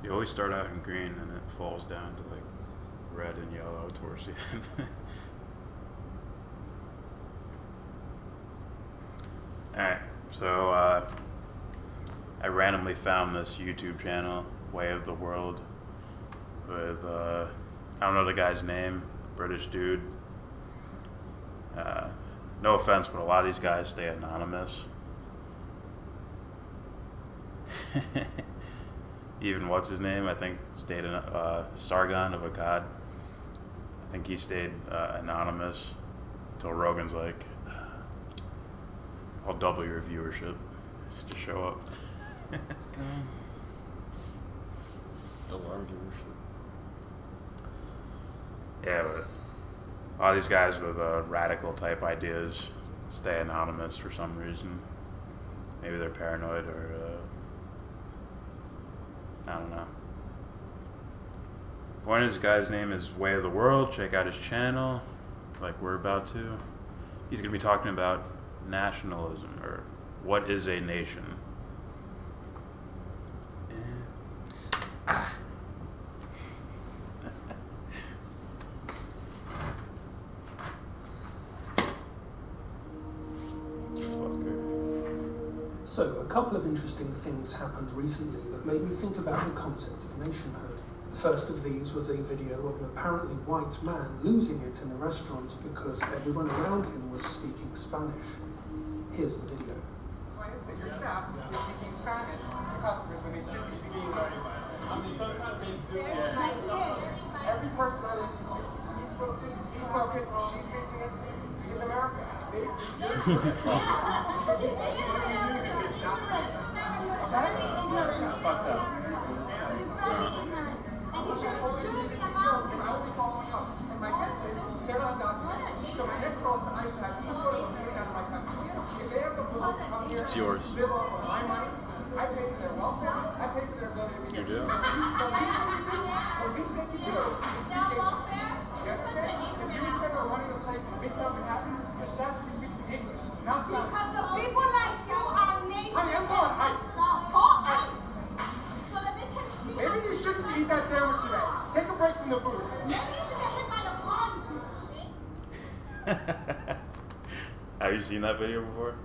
You always start out in green and it falls down to like red and yellow towards the end. Alright, so I randomly found this YouTube channel, Way of the World, with, I don't know the guy's name, British dude. No offense, but a lot of these guys stay anonymous. Even what's his name? I think stayed Sargon of Akkad. I think he stayed anonymous until Rogan's like, I'll double your viewership. Just show up. Double our viewership. Yeah, but a lot of these guys with radical type ideas stay anonymous for some reason. Maybe they're paranoid or I don't know. Point is, this guy's name is Way of the World. Check out his channel, like we're about to. He's gonna be talking about nationalism, or what is a nation. So, a couple of interesting things happened recently that made me think about the concept of nationhood. The first of these was a video of an apparently white man losing it in a restaurant because everyone around him was speaking Spanish. Here's the video. Your staff is speaking Spanish to customers when they should be speaking English. I mean, sometimes they do. Every person I listen to, he's spoken, she's speaking it, he's American. That's fucked up. And my guess is they're not documented. So my next goal is to ice that each one of them coming out of my country. If they have the ability to come here, It's yours. live off of my money, I pay for their welfare, I pay for their ability to be You do? When we think you do, yes, okay? If you intend on running a place in Midtown Manhattan, your staff should be speaking English, not Spanish. Because the people like you are nation. Honey, I'm calling ice. Call ice. So that they can see. Maybe you shouldn't eat that sandwich today. Take a break from the food. Maybe you should get hit by the car, you piece of shit. Have you seen that video before?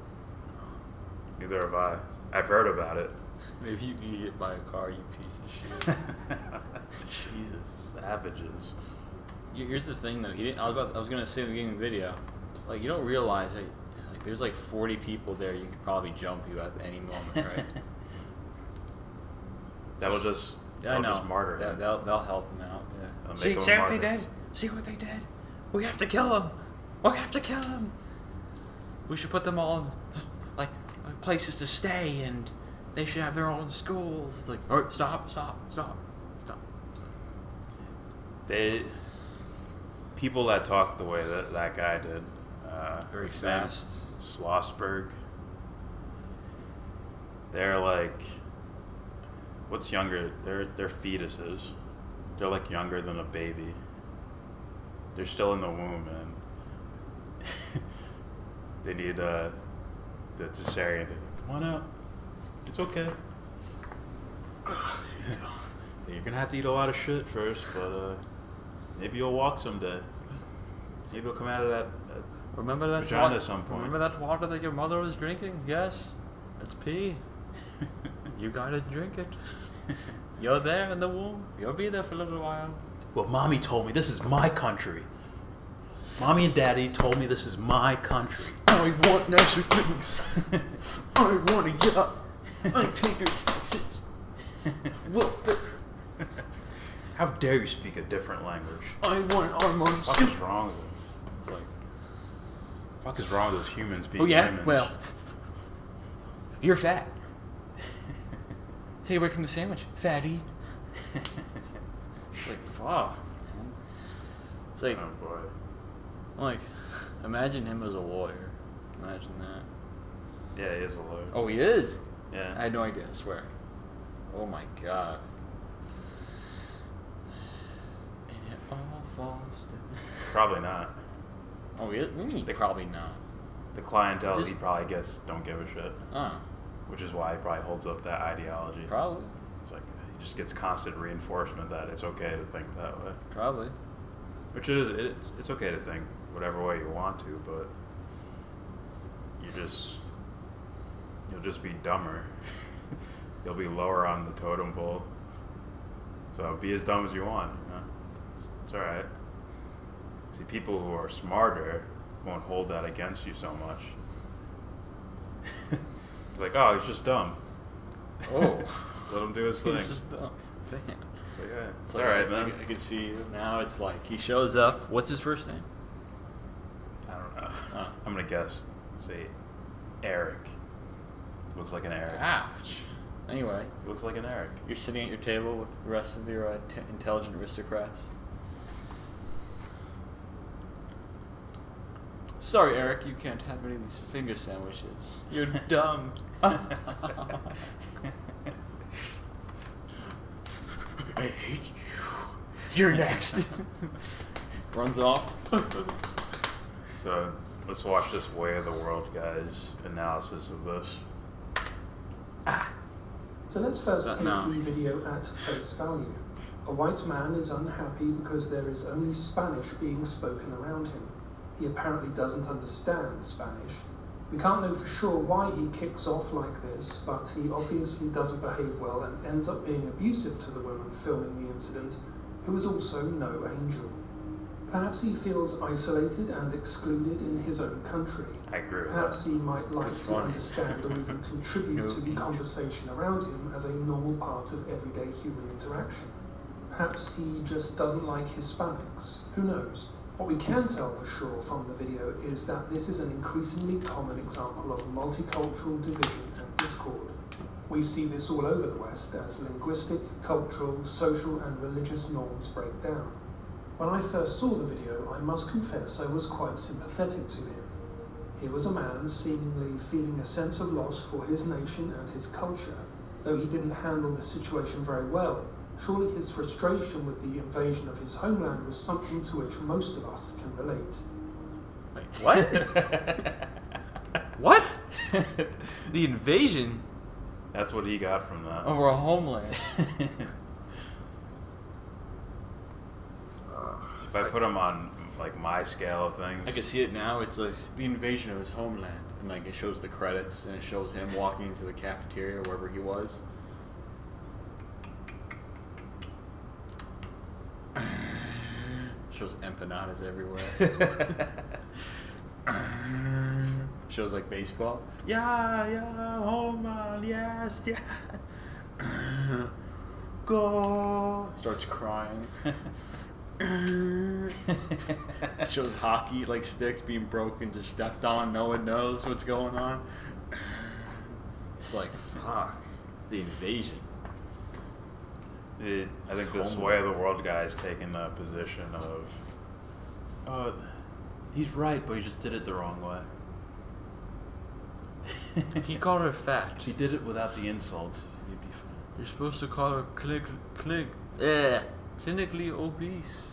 Neither have I. I've heard about it. Maybe you can get hit by a car, you piece of shit. Jesus, savages. Here's the thing, though. He didn't. I was gonna say in the beginning of the video, like you don't realize that, like there's like 40 people there. You could probably jump you at any moment, right? That'll just, Yeah, I know. just martyr him. They'll help him out. Yeah. They'll make See him a what they martyr. did. See what they did. We have to kill him. We have to kill him. We should put them all in, like, places to stay, and they should have their own schools. It's like, all right, stop. People that talk the way that guy did, Very his name, fast. Schlossberg. They're like, what's younger? They're fetuses. They're like younger than a baby. They're still in the womb, and they need the cesarean. They're like, come on out. It's okay. You're gonna have to eat a lot of shit first, but maybe you'll walk someday. Maybe you'll come out of that Remember that vagina at some point. Remember that water that your mother was drinking? Yes, it's pee. You gotta drink it. You're there in the womb. You'll be there for a little while. Well, mommy told me this is my country. Mommy and daddy told me this is my country. I want nicer things. I want a yacht. I pay your taxes. Welfare. How dare you speak a different language? I want Armand. What is wrong with it? It's like, fuck is wrong with those humans being humans? Well, you're fat. Take away from the sandwich, fatty. It's like, fuck, man. It's like, oh boy. like, imagine him as a lawyer. Imagine that. Yeah, he is a lawyer. Oh, he is? Yeah. I had no idea, I swear. Oh my god. And it all falls to... Probably not. Oh, he is? What do you mean, probably not? The clientele Just- he probably gets don't give a shit. Oh, Which is why he probably holds up that ideology. probably. It's like, just gets constant reinforcement that it's okay to think that way. Probably. Which it is. It's okay to think whatever way you want to, but you'll just be dumber. You'll be lower on the totem pole. So be as dumb as you want. You know? It's all right. See, people who are smarter won't hold that against you so much. Like, oh, he's just dumb. Oh. Let him do his thing. He's just dumb. Damn. So yeah, it's Like, alright, man. I can see you now. It's like he shows up. What's his first name? I don't know. Oh. I'm gonna guess. Say Eric. Looks like an Eric. Ouch. Anyway, Looks like an Eric. you're sitting at your table with the rest of your intelligent aristocrats. Sorry, Eric, you can't have any of these finger sandwiches. You're dumb. I hate you. You're next. Runs off. So let's watch this Way of the World guy's analysis of this. So let's first That take now. the video at face value. A white man is unhappy because there is only Spanish being spoken around him. He apparently doesn't understand Spanish. We can't know for sure why he kicks off like this, but he obviously doesn't behave well and ends up being abusive to the woman filming the incident, who is also no angel. Perhaps he feels isolated and excluded in his own country. I agree with Perhaps that. he might like That's to funny. understand or even contribute to the conversation around him as a normal part of everyday human interaction. Perhaps he just doesn't like Hispanics. Who knows? What we can tell for sure from the video is that this is an increasingly common example of multicultural division and discord. We see this all over the West as linguistic, cultural, social and religious norms break down. When I first saw the video, I must confess I was quite sympathetic to him. He was a man seemingly feeling a sense of loss for his nation and his culture. Though he didn't handle the situation very well, surely his frustration with the invasion of his homeland was something to which most of us can relate. Wait, what? What? The invasion That's what he got from that. of our homeland. If I put him on like my scale of things, I can see it now. It's like the invasion of his homeland, and like it shows the credits, and it shows him walking into the cafeteria wherever he was. Shows empanadas everywhere. Shows like baseball. Yeah, home run, yes, yeah. Go. Starts crying. Shows hockey, like sticks being broken, just stepped on. No one knows what's going on. It's like, fuck, the invasion. I think this Way of the World guy is taking a position of, he's right, but he just did it the wrong way. He called her fat. If he did it without the insult, he'd be fine. You're supposed to call her clinically obese.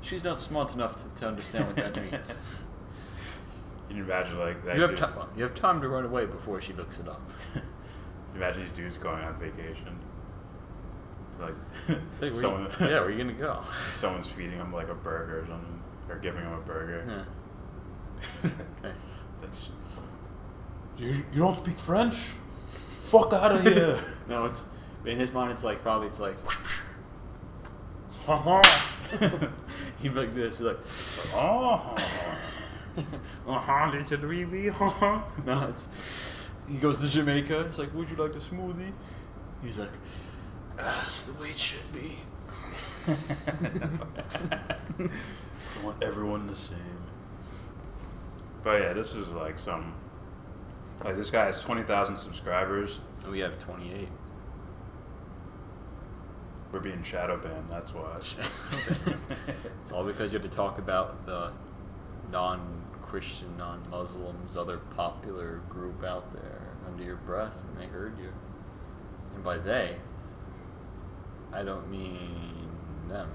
She's not smart enough to understand what that means. Can you imagine like that? You have dude- time. You have time to run away before she looks it up. Imagine these dudes going on vacation. Like, Hey, someone, yeah, where are you gonna go? someone's feeding him like a burger or something, or giving him a burger. Yeah. Hey. That's you don't speak French? Fuck out of here! No, it's in his mind. It's like probably it's like. He'd be like this. He's like. Oh, No, it's. He goes to Jamaica. It's like, would you like a smoothie? He's like, that's the way it should be. I want everyone the same. But yeah, this is like some. Like this guy has 20,000 subscribers. We have 28. We're being shadow banned. That's why. It's all because you had to talk about the non-Christian, non-Muslims, other popular group out there under your breath, and they heard you. And by they, I don't mean them.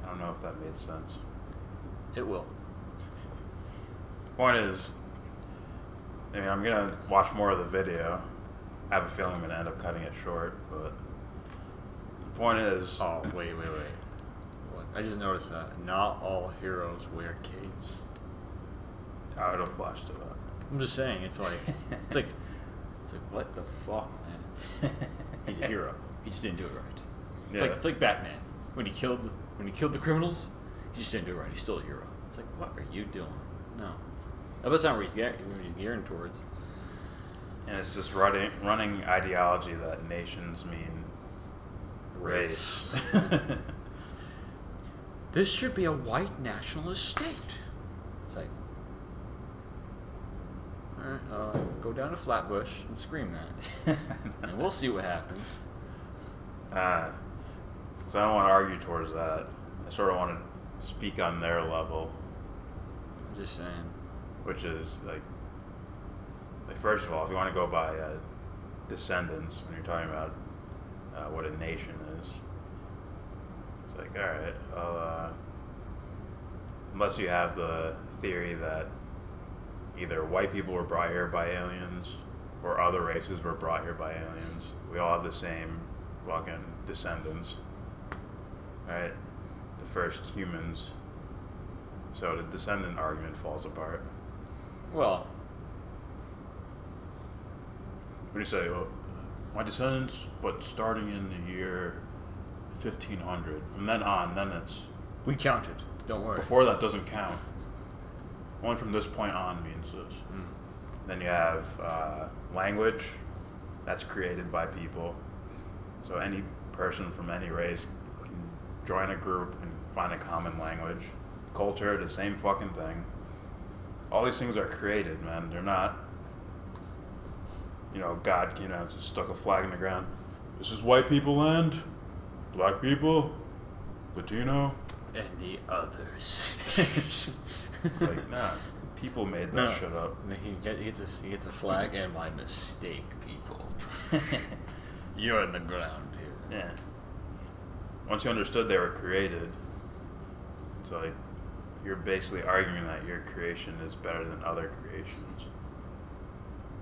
I don't know if that made sense. It will. Point is, I mean, I'm gonna watch more of the video. I have a feeling I'm going to end up cutting it short, but the point is... Oh, wait. I just noticed that not all heroes wear capes. Oh, it'll flash to that. I'm just saying, it's like, what the fuck, man? He's a hero. He just didn't do it right. It's like Batman. When he killed the criminals, he just didn't do it right. He's still a hero. It's like, what are you doing? No. That's not what he's gearing towards. And it's just running ideology that nations mean race. This should be a white nationalist state. It's like, alright, go down to Flatbush and scream that. And we'll see what happens. So I don't want to argue towards that. I sort of want to speak on their level. I'm just saying. Which is, like first of all, if you want to go by descendants, when you're talking about what a nation is, it's like, alright, unless you have the theory that either white people were brought here by aliens or other races were brought here by aliens, we all have the same fucking descendants, right? The first humans. So the descendant argument falls apart. Well, when you say, oh, my descendants, but starting in the year 1500, from then on, then it's... we counted, don't worry. Before that doesn't count. Only from this point on means this. Then you have language, that's created by people. So any person from any race can join a group and find a common language. Culture, the same fucking thing. All these things are created, man. They're not, God came out and stuck a flag in the ground. This is white people land, black people, Latino. And the others. It's like, nah, people made that shit up. He gets a flag and my mistake, people. You're in the ground here. Yeah. Once you understood they were created, it's like, you're basically arguing that your creation is better than other creations.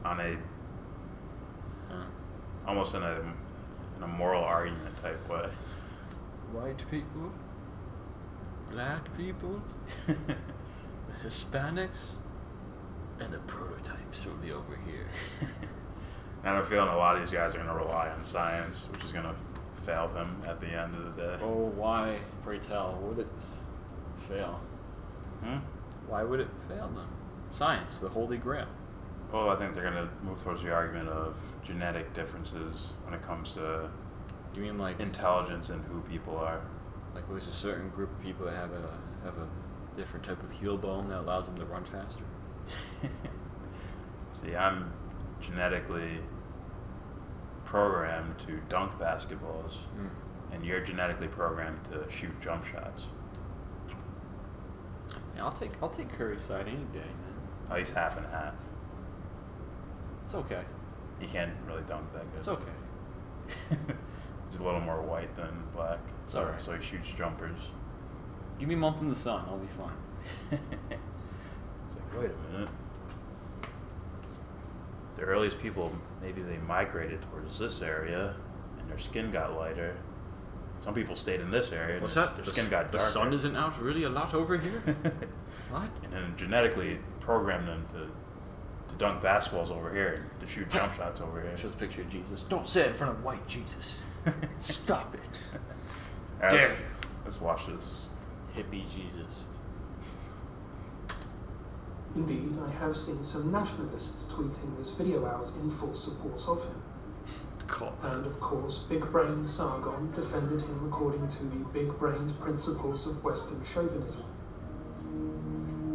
On a, almost in a moral argument type way. White people, black people, the Hispanics, and the prototypes will be over here. And I'm feeling a lot of these guys are going to rely on science, which is going to fail them at the end of the day. Oh, why, pray tell, would it fail? Why would it fail them? Science, the holy grail. Well, I think they're going to move towards the argument of genetic differences when it comes to You mean like intelligence and who people are. Like there's a certain group of people that have a different type of heel bone that allows them to run faster? See, I'm genetically programmed to dunk basketballs, and you're genetically programmed to shoot jump shots. Yeah, I'll take Curry's side any day, man. At least half and half. It's okay. You can't really dunk that good. It's okay. He's a little more white than black. It's alright. So he shoots jumpers. Give me a month in the sun, I'll be fine. It's like, wait a minute. The earliest people, maybe they migrated towards this area, and their skin got lighter. Some people stayed in this area, What's and that? their skin got darker. The sun isn't out really a lot over here? What? And then genetically programmed them to dunk basketballs over here, to shoot jump shots over here. Just a picture of Jesus. Don't say it in front of white Jesus. Stop it. Right, Dare you. let's watch this. Hippie Jesus. Indeed, I have seen some nationalists tweeting this video out in full support of him. And of course, big-brained Sargon defended him according to the big-brained principles of Western chauvinism.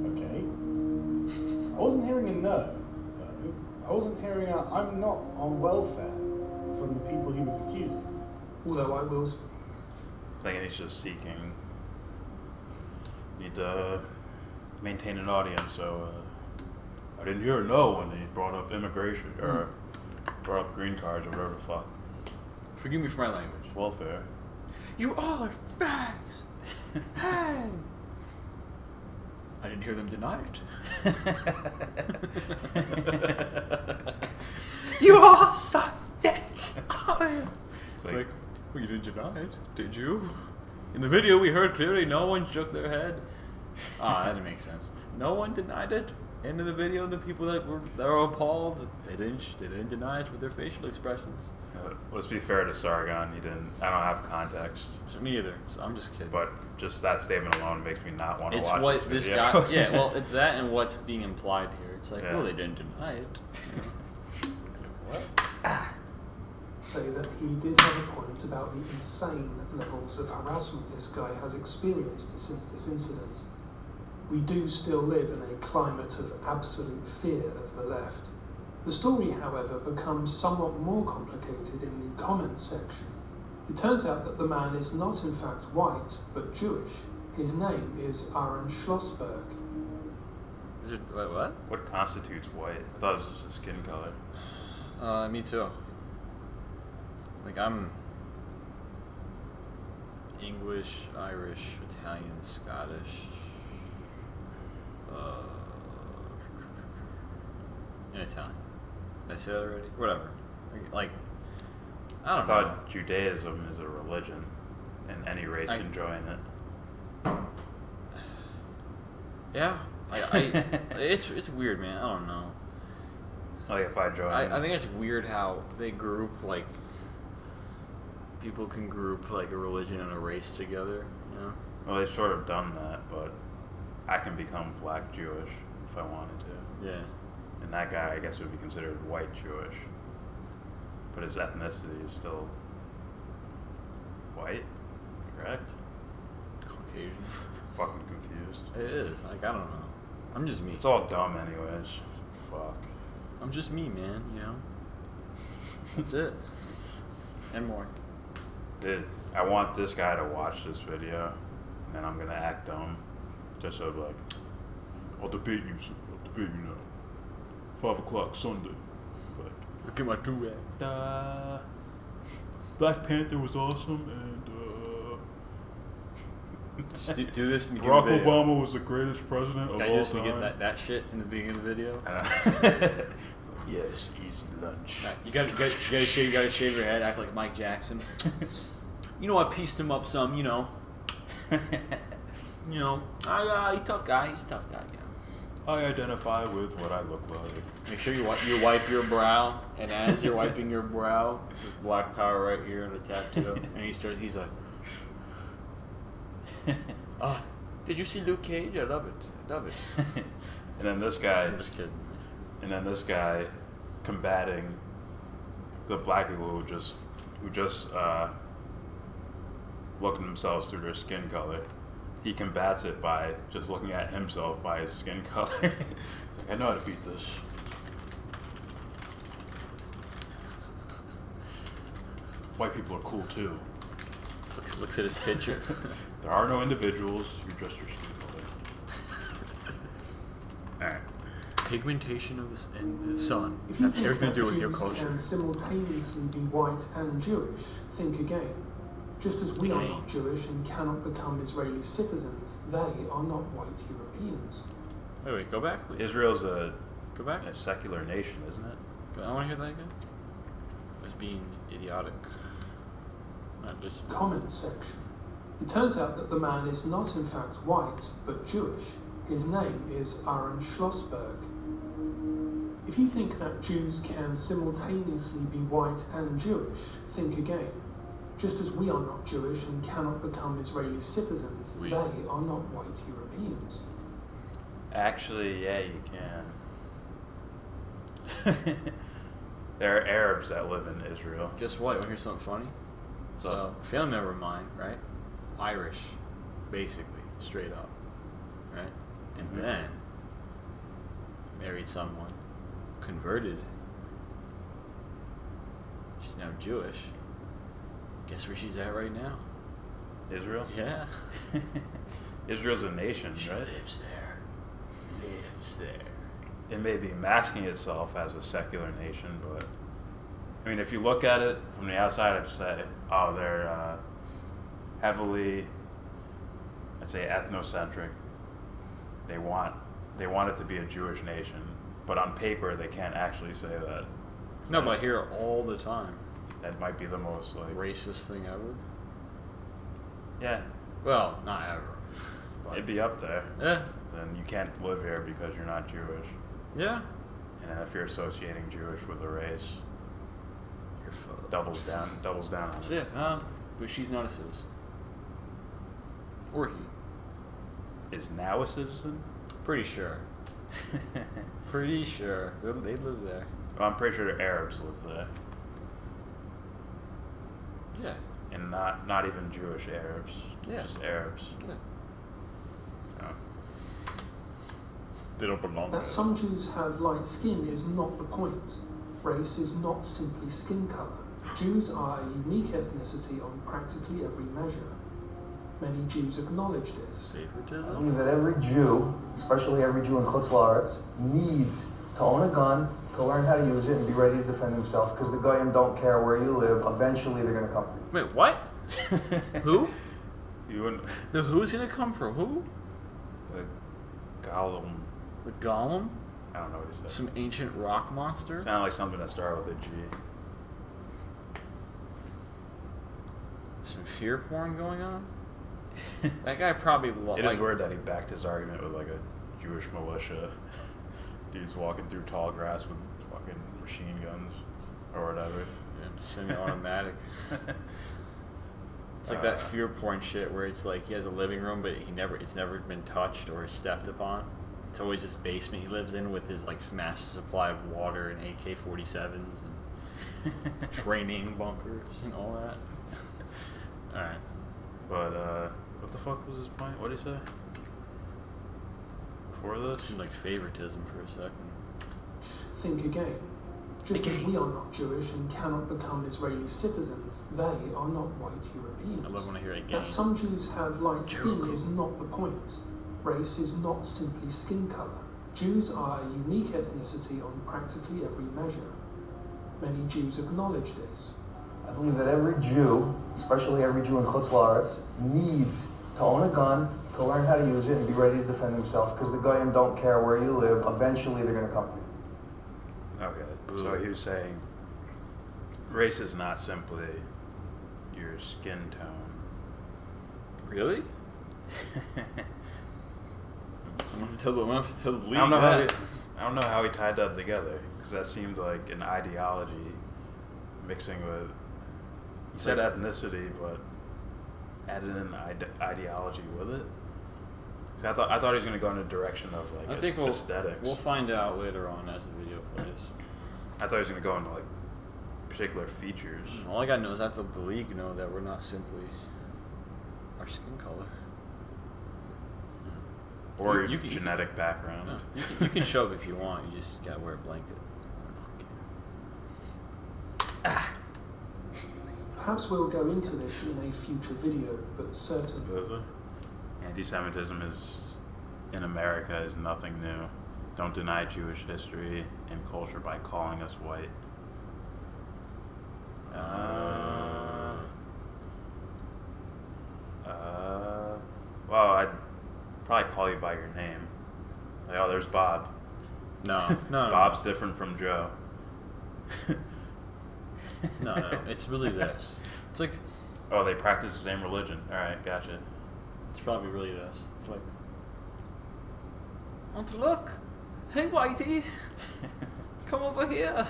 Okay. I wasn't hearing a no, though. I wasn't hearing a I'm not on welfare from the people he was accusing. Although I will... I'm thinking he's just seeking... Need to maintain an audience, so... I didn't hear a no when they brought up immigration, or brought up green cards, or whatever the fuck. Forgive me for my language. Welfare. You all are fags! Hey! I didn't hear them deny it. You all suck! Well, you didn't deny it, did you? In the video, we heard clearly no one shook their head. Ah, that didn't make sense. No one denied it. End of the video, the people that were appalled, they didn't deny it with their facial expressions. Let's be fair to Sargon. He didn't. I don't have context. So me either. So I'm just kidding. But just that statement alone makes me not want to It's watch what this this video. guy. Yeah, well, it's that and what's being implied here. It's like, Yeah. well, they didn't deny it. You know? What? Say that he did have a point about the insane levels of harassment this guy has experienced since this incident. We do still live in a climate of absolute fear of the left. The story, however, becomes somewhat more complicated in the comments section. It turns out that the man is not in fact white, but Jewish. His name is Aaron Schlossberg. Wait, what? What constitutes white? I thought it was just a skin color. Me too. Like, I'm English, Irish, Italian, Scottish, and Italian. Did I say that already? Whatever. Like, I I don't know. thought Judaism is a religion, and any race can join it. Yeah. It's weird, man. I don't know. Like if I join, I think it's weird how they group, like, people can group, like, a religion and a race together, you know? well, they've sort of done that, but I can become black Jewish if I wanted to. Yeah. And that guy, I guess, would be considered white Jewish. But his ethnicity is still white, correct? Caucasian. Fucking confused. It is. Like, I don't know. I'm just me. It's all dumb anyways. Fuck. I'm just me, man, you know? That's it. And more. Dude, I want this guy to watch this video, and then I'm gonna act dumb. Just so like, I'll debate you now. 5 o'clock Sunday. Like, Look at my do-rag. Black Panther was awesome, and Just do this and Barack Obama was the greatest president of I all just time. get that shit in the beginning of the video. Yes, easy lunch. Right, you gotta shave your head, act like Mike Jackson. You know, I pieced him up some, you know. You know, he's a tough guy, you know. I identify with what I look like. Make sure you wipe your brow, and as you're wiping your brow, this is black power right here and a tattoo. And he's like, did you see Luke Cage? I love it. And then this guy, I'm just kidding. and then this guy combating the black people who just look at themselves through their skin color. He combats it by just looking at himself by his skin color. He's like, I know how to beat this. White people are cool too. Looks at his picture. There are no individuals, you're just your skin color. Alright. Pigmentation of the sun If you has think everything that to do with your Jews culture. can simultaneously be white and Jewish, think again. Just as we are not Jewish and cannot become Israeli citizens, they are not white Europeans. Wait, go back, please. Israel's Go back. a secular nation, isn't it? I want to hear that again. I was being idiotic. Not just. Comments section. It turns out that the man is not in fact white, but Jewish. His name is Aaron Schlossberg. If you think that Jews can simultaneously be white and Jewish, think again. Just as we are not Jewish and cannot become Israeli citizens, they are not white Europeans. Actually, yeah, you can. There are Arabs that live in Israel. Guess what? You want to hear something funny? So, a family member of mine, right? Irish, basically, straight up, right? And then married someone, converted. She's now Jewish. Guess where she's at right now? Israel? Yeah. Israel's a nation, She right? lives there. It may be masking itself as a secular nation, but I mean, if you look at it from the outside, I'd say, oh, they're heavily, I'd say, ethnocentric. They want it to be a Jewish nation, but on paper, they can't actually say that. No, but I hear it all the time. that might be the most like Racist thing ever. yeah. Well, not ever. But It'd be up there. yeah. Then you can't live here because you're not Jewish. Yeah. And if you're associating Jewish with a race, You're fucked. doubles down on That's it. it. But she's not a citizen. Or he. Is now a citizen? Pretty sure. Pretty sure. They live there. Well, I'm pretty sure the Arabs live there. Yeah. And not even Jewish Arabs. Yeah. Just Arabs. Yeah. So, They don't belong That there. some Jews have light skin is not the point. Race is not simply skin colour. Jews are a unique ethnicity on practically every measure. Many Jews acknowledge this. I Favoritism? believe that every Jew, especially every Jew in Chutz La'aretz, needs to own a gun, to learn how to use it, and be ready to defend himself, because the Goyim don't care where you live. Eventually, they're going to come for you. Wait, what? Who? you wouldn't. The who's gonna come for who? The Gollum. The Golem? I don't know what he said. Some ancient rock monster? Sounded like something that started with a G. Some fear porn going on? That guy probably It is weird that he backed his argument with like a Jewish militia. Dudes walking through tall grass with fucking machine guns or whatever. Yeah, semi-automatic. It's like that fear porn shit where it's like he has a living room, but it's never been touched or stepped upon. It's always this basement he lives in with his like massive supply of water and AK-47s and training bunkers and all that. All right. But what the fuck was his point? What did he say? Before this? Seemed like favoritism for a second. Think again. Just as we are not Jewish and cannot become Israeli citizens, they are not white Europeans. I love when I hear again. That some Jews have light skin is not the point. Race is not simply skin colour. Jews are a unique ethnicity on practically every measure. Many Jews acknowledge this. I believe that every Jew, especially every Jew in Chutz La'aretz, needs to own a gun, to learn how to use it, and be ready to defend himself, because the Goyim don't care where you live. Eventually, they're going to come for you. Okay, so he was saying race is not simply your skin tone. Really? I'm gonna tell the league I that. don't know how he tied that together, because that seemed like an ideology mixing with. He said ethnicity, but added in ideology with it. So I thought he was going to go in a direction of like I think aesthetics. we'll find out later on as the video plays. I thought he was going to go into like particular features. All I gotta know is that the league know that we're not simply our skin color. Or You your can- genetic background. No, you can show up if you want. You just gotta wear a blanket. Perhaps we'll go into this in a future video, but certainly. Anti-Semitism in America is nothing new. Don't deny Jewish history and culture by calling us white. Well, I'd probably call you by your name. Like, oh, there's Bob. No. Bob's different from Joe. No. It's really this. It's like Oh, they practice the same religion. All right, gotcha. it's probably really this. It's like, want to look? Hey, Whitey, come over here.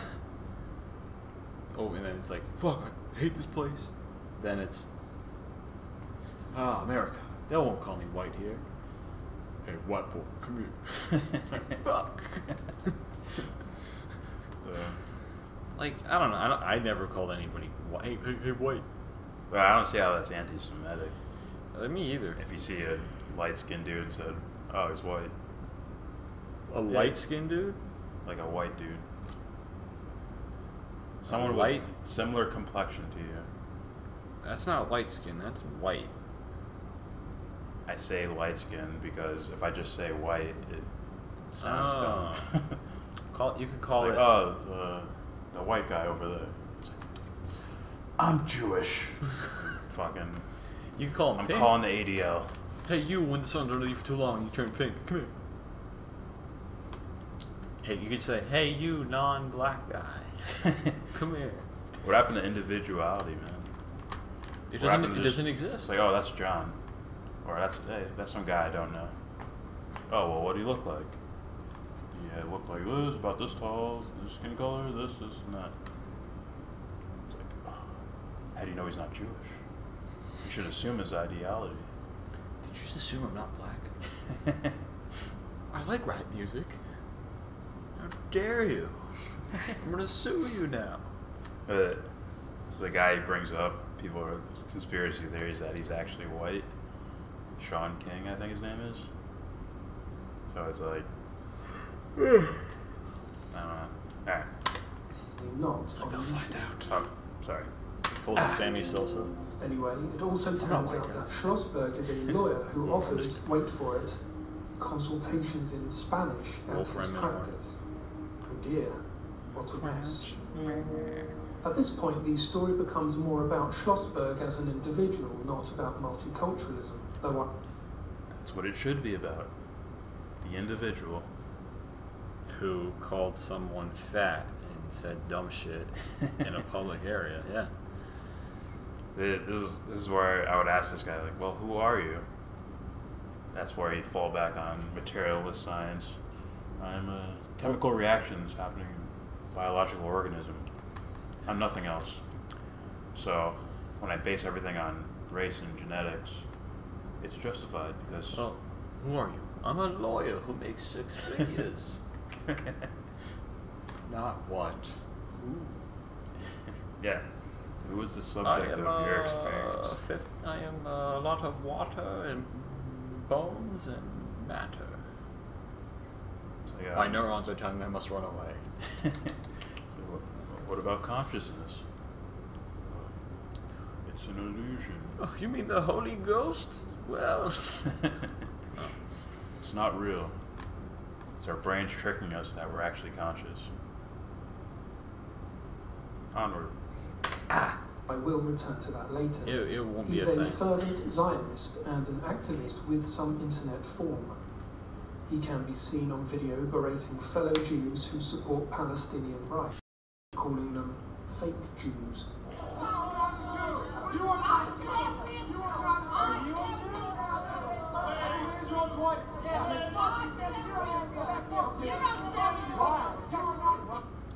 Oh, and then it's like, fuck, I hate this place. Then it's, America. They won't call me white here. Hey, white boy, come here. Like, fuck. Like, I don't know. I never called anybody white. Hey, white. But I don't see how that's anti-Semitic. Me either. If you see a light-skinned dude and said, "Oh, he's white," A light-skinned dude? like a white dude, someone light- with similar complexion to you. That's not light skin. That's white. I say light-skinned because if I just say white, it sounds dumb. You could call It's it. like, oh, the white guy over there. It's like, I'm Jewish. Fucking. You could call him I'm pink. calling the ADL. Hey, you, when the sun's underneath for too long, you turn pink. Come here. Hey, you could say, hey, you non-black guy. Come here. What happened to individuality, man? It What happened doesn't. It to doesn't just- exist. It's like, oh, that's John, or that's some guy I don't know. Oh well, what do you look like? Yeah, look like this, about this tall, this skin color, this, and that. It's like, oh, how do you know he's not Jewish? You should assume his ideology. Did you just assume I'm not black? I like rap music. How dare you? I'm gonna sue you now. The guy he brings up, people are conspiracy theories that he's actually white. Sean King, I think his name is. So it's like, I don't know. Alright. Not It's like on they'll YouTube. find out. Oh, sorry. Pulls a Sammy Sosa. Anyway, it also not turns white out that guys. Schlossberg is a lawyer who offers, wait for it, consultations in Spanish at his Wolfram and practice. Oh dear, what a mess. At this point, the story becomes more about Schlossberg as an individual, not about multiculturalism, though That's what it should be about. The individual. Who called someone fat and said dumb shit in a public area? Yeah. This is where I would ask this guy, like, well, who are you? That's where he'd fall back on materialist science. I'm chemical reactions happening in biological organism. I'm nothing else. So when I base everything on race and genetics, it's justified because. Well, who are you? I'm a lawyer who makes 6 figures. Not what? Who? Yeah. Who was the subject of your experience? I am a lot of water and bones and matter. It's like, My neurons are telling me I must run away. So what about consciousness? It's an illusion. Oh, you mean the Holy Ghost? Well, It's not real. It's our brains tricking us that we're actually conscious. Onward. I will return to that later. it won't be He's a a thing. fervent Zionist and an activist with some internet form. He can be seen on video berating fellow Jews who support Palestinian rights, calling them fake Jews.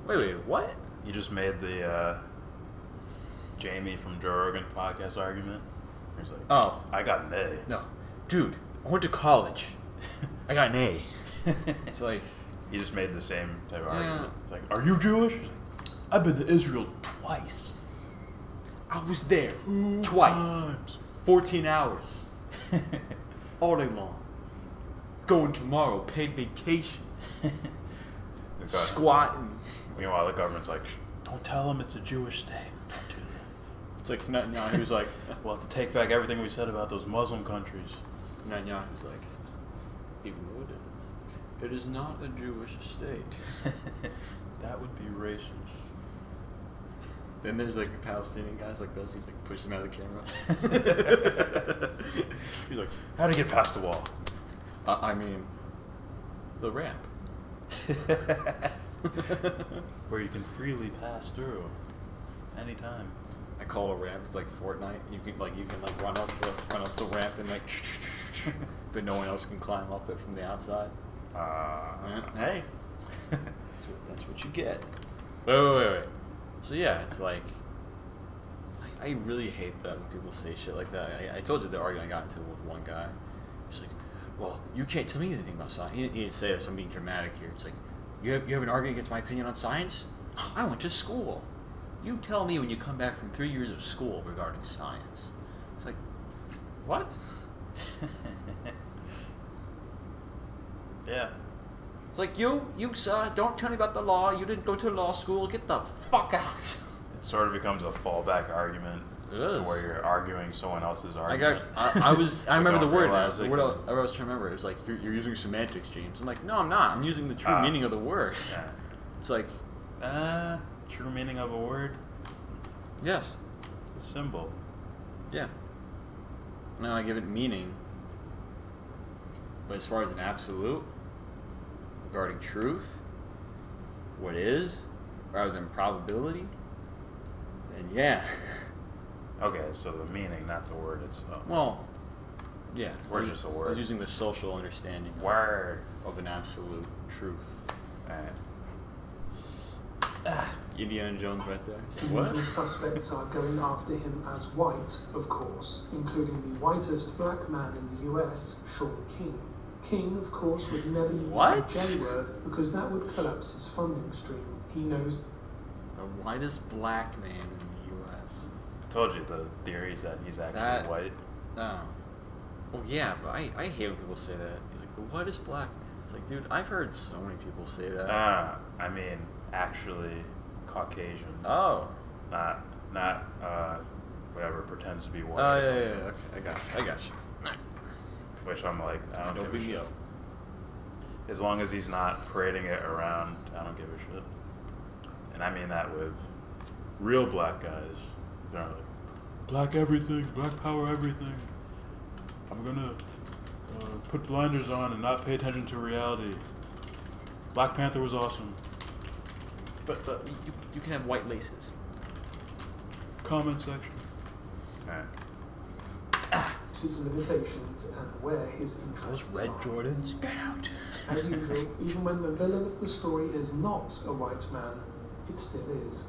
Wait, what? You just made the Jamie from Joe Rogan podcast argument. He's like, Oh, I got an A. no. Dude, I went to college. I got an A. It's like, He just made the same type of Yeah. argument. It's like, are you Jewish? He's like, I've been to Israel twice. I was there twice. Times. 14 hours. All day long. Going tomorrow, paid vacation. Squatting. Meanwhile, the government's like, don't tell him it's a Jewish state. Don't do that. It's like Netanyahu's like, We'll have to take back everything we said about those Muslim countries. Netanyahu's like, even though it is not a Jewish state. That would be racist. Then there's like the Palestinian guys like this. He's like pushes him out of the camera. He's like, how to get past the wall? I mean, the ramp. Where you can freely pass through anytime. I call it a ramp. It's like Fortnite. You can run up the ramp and like, but no one else can climb up it from the outside. Hey, that's what you get. Wait. So yeah, it's like I really hate that when people say shit like that. I told you the argument I got into with one guy. He's like, well, you can't tell me anything about science. He didn't say this. I'm being dramatic here. It's like, you have an argument against my opinion on science? I went to school. You tell me when you come back from 3 years of school regarding science. It's like, what? Yeah. It's like, you sir, don't tell me about the law. You didn't go to law school. Get the fuck out. It sort of becomes a fallback argument It to is. where you're arguing someone else's argument. I remember the don't word now. realize The it word I 'cause- was trying to remember. It was like, you're using semantics, James. I'm like, no, I'm not. I'm using the true meaning of the word. Yeah. It's like, True meaning of a word? yes. The symbol. Yeah. Now I give it meaning. But as far as an absolute, regarding truth, what is, rather than probability, And yeah. Okay, so the meaning, not the word itself. Well, yeah. Word's just a word. I was using the social understanding Word. of an absolute truth. Alright. Indiana Jones right there. The What? usual suspects are going after him as white, of course, including the whitest black man in the US, Sean King. King, of course, would never use What? the J word because that would collapse his funding stream. He knows. The whitest black man in the U.S. I told you the theory is that he's actually white. Oh. Well, yeah, but I hate when people say that. Like, the whitest black man. It's like, dude, I've heard so many people say that. I mean, actually Caucasian. Oh. Not whatever pretends to be white. Oh, yeah. Okay, I got you. Which I'm like, I don't give a shit. up. As long as he's not parading it around, I don't give a shit. And I mean that with real black guys. They're not like, black everything, black power everything. I'm gonna put blinders on and not pay attention to reality. Black Panther was awesome. But you can have white laces. Comment section. Alright. His limitations and where his interests Those red lie. Jordans, get out. As usual, even when the villain of the story is not a white man, it still is.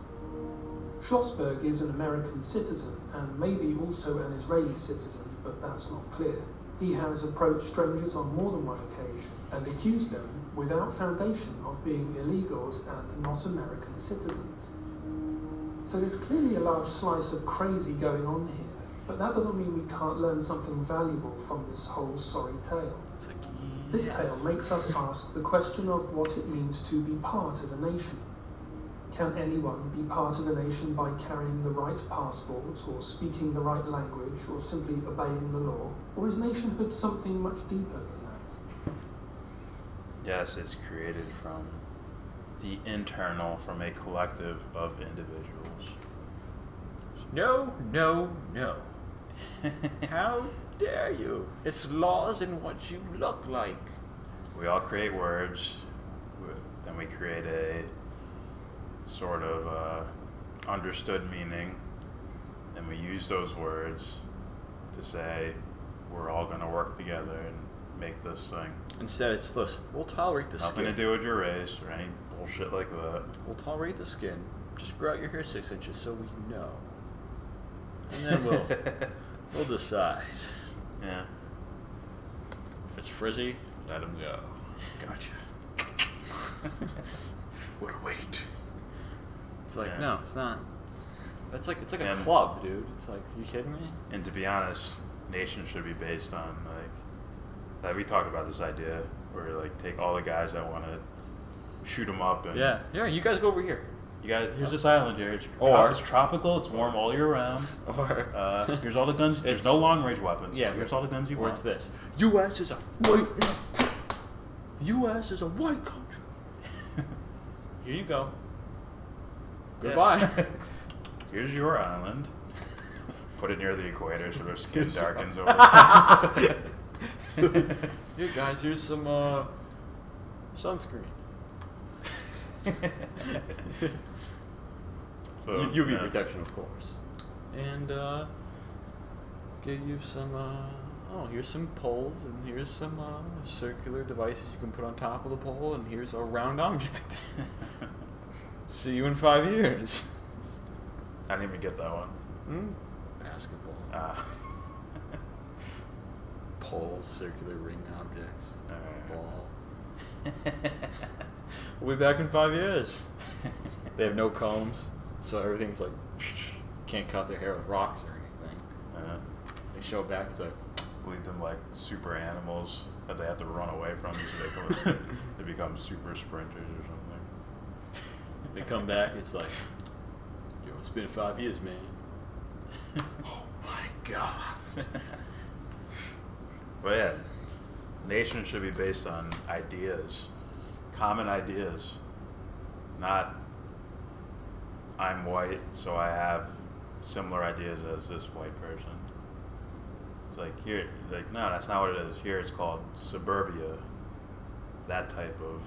Schlossberg is an American citizen and maybe also an Israeli citizen, but that's not clear. He has approached strangers on more than one occasion and accused them, without foundation, of being illegals and not American citizens. So there's clearly a large slice of crazy going on here. But that doesn't mean we can't learn something valuable from this whole sorry tale. It's like, This tale makes us ask the question of what it means to be part of a nation. Can anyone be part of a nation by carrying the right passport, or speaking the right language, or simply obeying the law? Or is nationhood something much deeper than that? Yes, it's created from the internal, from a collective of individuals. no. How dare you? It's laws in what you look like. We all create words, then we create a sort of understood meaning, and we use those words to say we're all going to work together and make this thing. Instead, it's, listen, we'll tolerate the Nothing skin. to do with your race or any bullshit like that. We'll tolerate the skin. Just grow out your hair 6 inches so we know. And then we'll decide. Yeah. If it's frizzy, let him go. Gotcha. What a wait. It's like, Yeah. no, it's not. It's like a And- club, dude. It's like, you kidding me? And to be honest, nations should be based on like we talked about this idea where like take all the guys that want to shoot them up and Yeah, you guys go over here. you guys here's this island here. It's tropical. It's warm all year round. Or Here's all the guns. There's no long range weapons. Yeah, Here's all the guns you or want. it's this. U.S. is a white. U.S. is a white country. Here you go. Yeah. Goodbye. Here's your island. Put it near the equator so their skin darkens over time. Here, guys. Here's some sunscreen. So, UV yeah. protection, of course. And give you some. Here's some poles, and here's some circular devices you can put on top of the pole, and here's a round object. See you in 5 years. I didn't even get that one. Basketball. Poles, circular ring objects. Ball. We'll be back in 5 years. They have no combs, so everything's like can't cut their hair with rocks or anything. They show back, it's like Leave them like super animals that they have to run away from so they become super sprinters or something. they come back, it's like, yo, it's been 5 years, man. Oh my god. But yeah, nations should be based on ideas, common ideas, not I'm white, so I have similar ideas as this white person. It's like here, like no, that's not what it is. Here it's called suburbia. That type of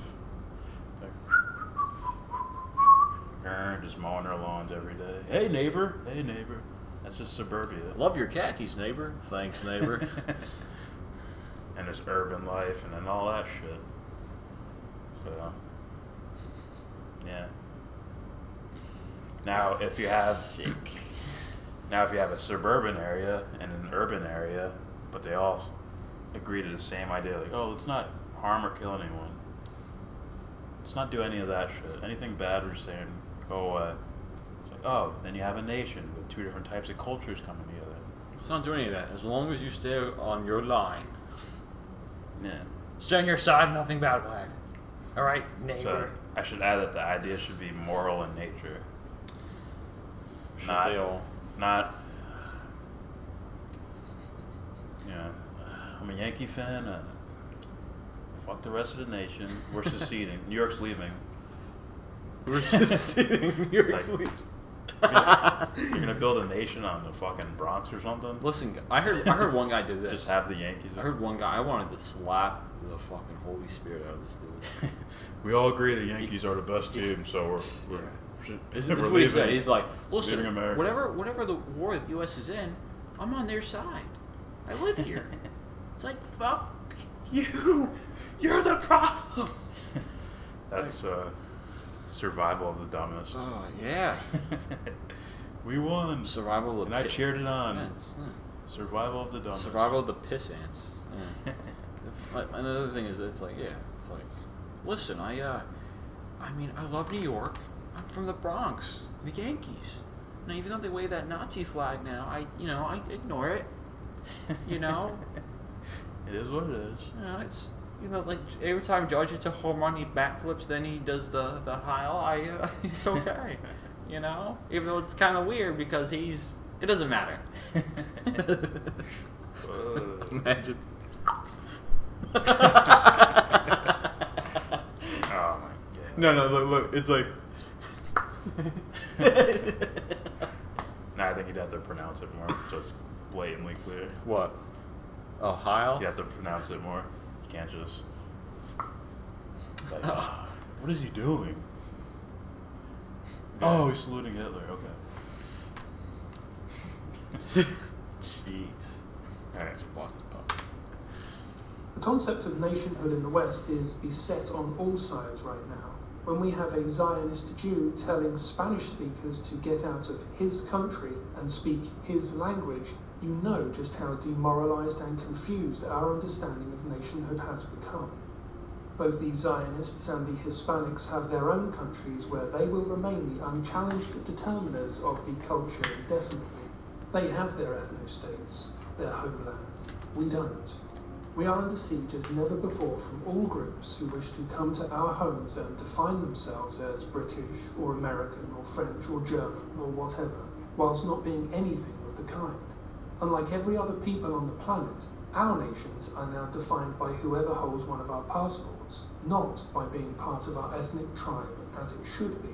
just mowing their lawns every day. Hey neighbor, hey neighbor. That's just suburbia. Love your khakis, neighbor. Thanks, neighbor. And there's urban life and then all that shit. So, yeah. Now, if you have a suburban area and an urban area, but they all agree to the same idea, like, oh, let's not harm or kill anyone. Let's not do any of that shit. Anything bad, we're saying, go away. It's like, oh, then you have a nation with two different types of cultures coming together. Let's not do any of that. As long as you stay on your line. Yeah. Stay on your side, nothing bad will happen. All right, neighbor. So I should add that the idea should be moral in nature. Should Not, they all? not, you know, I'm a Yankee fan. Fuck the rest of the nation. We're seceding. New York's leaving. We're seceding. New York's leaving. You're gonna build a nation on the fucking Bronx or something? Listen, I heard one guy do this. Just have the Yankees. I heard one guy. I wanted to slap the fucking Holy Spirit out of this dude. We all agree the Yankees are the best team, so we're This is what he said. He's like, listen, leaving America. whatever the war that the U.S. is in, I'm on their side. I live here. It's like, fuck you. You're the problem. That's survival of the dumbest. Oh, yeah. We won. Survival of the And I cheered it on. Yeah, Survival of the dumbest. survival of the piss ants. Yeah. Another thing is, it's like, listen, I mean, I love New York. I'm from the Bronx, the Yankees. Now, even though they wave that Nazi flag now, I ignore it. You know? It is what it is. You know, it's, like every time Judge hits a home run, he backflips, then he does the Heil. It's okay. You know? Even though it's kind of weird because it doesn't matter. Imagine. Oh my god. No, look, it's like. No, I think you'd have to pronounce it more. It's just blatantly clear. What? Oh, Heil? You have to pronounce it more. You can't just. Like, what is he doing? Yeah. Oh, he's saluting Hitler. Okay. Jeez. Alright. Fucked up. The concept of nationhood in the West is beset on all sides right now. When we have a Zionist Jew telling Spanish speakers to get out of his country and speak his language, you know just how demoralized and confused our understanding of nationhood has become. Both the Zionists and the Hispanics have their own countries where they will remain the unchallenged determiners of the culture indefinitely. They have their ethno-states, their homelands. We don't. We are under siege as never before from all groups who wish to come to our homes and define themselves as British or American or French or German or whatever, whilst not being anything of the kind. Unlike every other people on the planet, our nations are now defined by whoever holds one of our passports, not by being part of our ethnic tribe as it should be.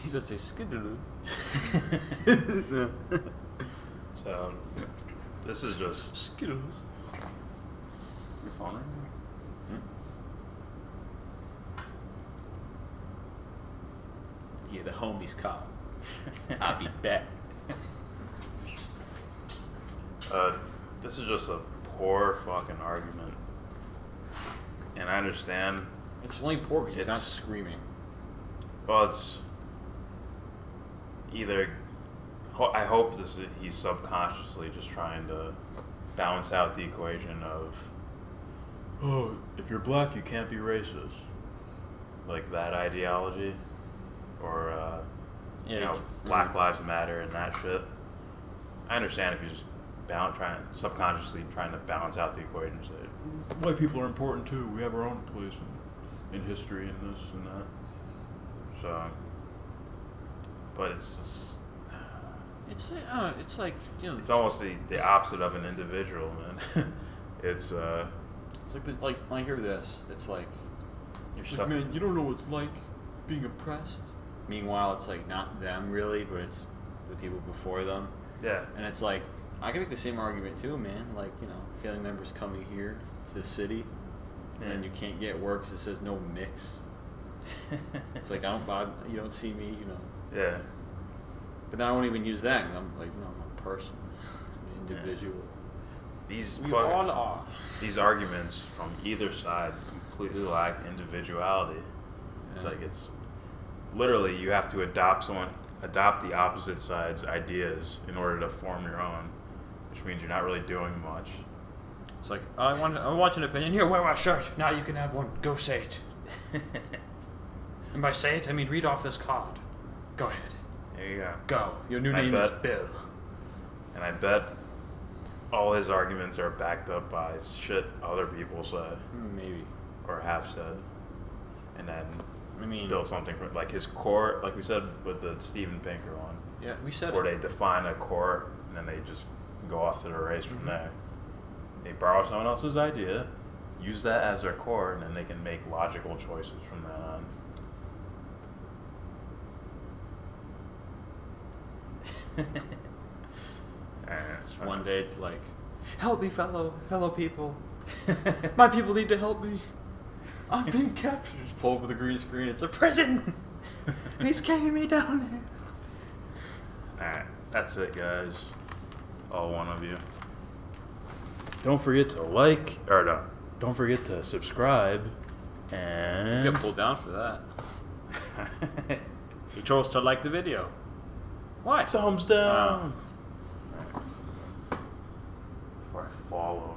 You gotta say skidoo. So, this is just Skittles. your phone ring? Yeah, the homies call. I'll be back. This is just a poor fucking argument. And I understand. It's only poor because he's not screaming. Well, it's either. I hope he's subconsciously just trying to balance out the equation of, oh, if you're black, you can't be racist. Like that ideology. Or, Black Lives Matter and that shit. I understand if he's just subconsciously trying to balance out the equation and say, white people are important too. We have our own place in history and this and that. So, but it's just. It's like It's almost the opposite of an individual, man. It's like when I hear this, it's like you're like, stuck. man, you don't know what it's like being oppressed. Meanwhile, it's like not them really, but it's the people before them. Yeah. And it's like I can make the same argument too, man. Like family members coming here to the city, and you can't get work because it says no mix. It's like, I don't bother, you don't see me, you know. Yeah. But then I won't even use that, because I'm like, no, I'm a person. I'm an individual. These We all are. These arguments from either side completely lack individuality. It's like, it's literally, you have to adopt the opposite side's ideas in order to form your own, which means you're not really doing much. It's like, I want an opinion. Here, wear my shirt. Now you can have one. Go say it. And by say it, I mean read off this card. Go ahead. There you go. Go. Your new name is Bill. And I bet all his arguments are backed up by shit other people say. Maybe. Or have said. And then I mean, build something from, like, his core, like we said with the Steven Pinker one. Yeah, we said where they define a core and then they just go off to the race from there. They borrow someone else's idea, use that as their core, and then they can make logical choices from that on. Just one day to like, help me, fellow people. My people need to help me. I'm being captured. Just pull up with a green screen. It's a prison. He's carrying me down there. Alright, that's it, guys. All one of you. Don't forget to like, or no, don't forget to subscribe, and... Get pulled down for that. You chose to like the video. What? Thumbs down! Before I fall